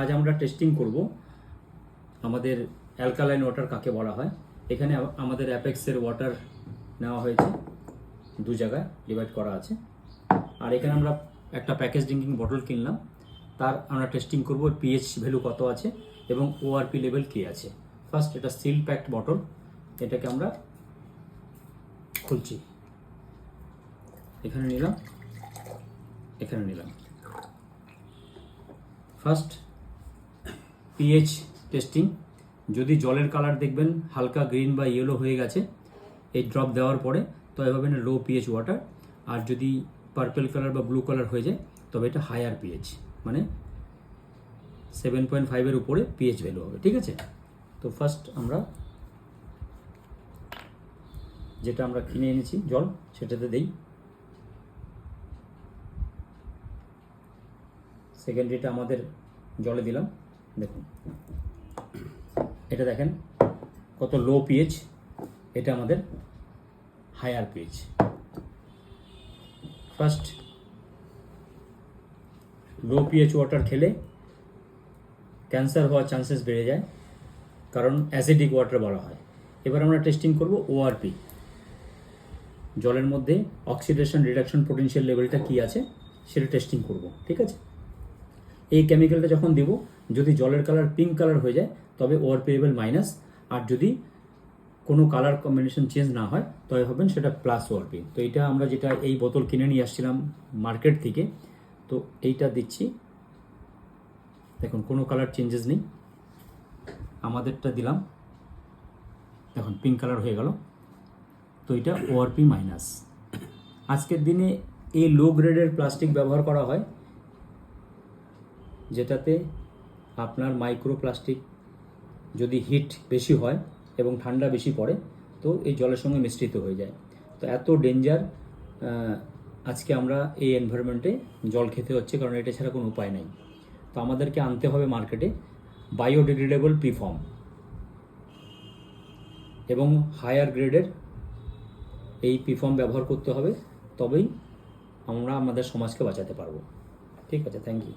আজ আমরা টেস্টিং করব আমাদের অ্যালকালাইন ওয়াটার কাকে বলা হয়। এখানে আমাদের অ্যাপেক্সের ওয়াটার নেওয়া হয়েছে, দু জায়গায় ডিভাইড করা আছে। আর এখানে আমরা একটা প্যাকেজ ড্রিঙ্কিং বটল কিনলাম, তার আমরা টেস্টিং করব পিএইচ ভ্যালু কত আছে এবং ওআরপি লেভেল কী আছে। ফার্স্ট এটা সিল প্যাকড বটল, এটাকে আমরা খুলছি। এখানে নিলাম, এখানে নিলাম। First pH testing. যদি জলের কালার দেখবেন হালকা গ্রিন বা ইয়েলো হয়ে গেছে এই ড্রপ দেওয়ার পরে, তবে ভাবেন লো পিএইচ ওয়াটার। আর যদি পার্পল কালার বা ব্লু কালার হয়ে যায় তবে এটা হায়ার পিএইচ, মানে 7.5-এর উপরে পিএইচ ভ্যালু হবে। ঠিক আছে, তো ফার্স্ট আমরা যেটা আমরা কিনে এনেছি জল সেটাতে দেই। সেকেন্ডারিটা আমাদের জলে দিলাম। দেখুন এটা দেখেন কত লো পিএইচ, এটা আমাদের higher pH. First low pH water খেলে ক্যান্সার হওয়ার চান্সেস বেড়ে যায়, কারণ অ্যাসিডিক ওয়াটার বলা হয়। এবার আমরা টেস্টিং করব ওআরপি, জলের মধ্যে অক্সিডেশন রিডাকশন পোটেনশিয়াল লেভেলটা কী আছে সেটা টেস্টিং করব। ঠিক আছে, এই কেমিক্যালটা যখন দেব, যদি জলের কালার পিঙ্ক কালার হয়ে যায় তবে ওআরপি লেভেল মাইনাস, আর যদি কোনো কালার কম্বিনেশন চেঞ্জ না হয় তবে হবেন সেটা প্লাস ওআরপি। তো এইটা আমরা যেটা এই বোতল কিনে নিয়ে আসছিলাম মার্কেট থেকে, তো এইটা দিচ্ছি। দেখুন কোনো কালার চেঞ্জেস নেই, আমাদেরটা দিলাম, দেখুন পিঙ্ক কালার হয়ে গেল, তো এটা ওআরপি মাইনাস। আজকের দিনে এই লো গ্রেডের প্লাস্টিক ব্যবহার করা হয়, যেটাতে আপনার মাইক্রোপ্লাস্টিক যদি হিট বেশি হয় এবং ঠান্ডা বেশি পড়ে তো এই জলের সঙ্গে মিশ্রিত হয়ে যায়। তো এত ডেঞ্জার আজকে আমরা এই এনভায়রনমেন্টে জল খেতে হচ্ছে, কারণ এটা ছাড়া কোনো উপায় নেই। তো আমাদেরকে আনতে হবে মার্কেটে বায়োডিগ্রেডেবল প্রিফর্ম এবং হায়ার গ্রেডের এই প্রিফর্ম ব্যবহার করতে হবে, তবেই আমরা আমাদের সমাজকে বাঁচাতে পারবো। ঠিক আছে, থ্যাংক ইউ।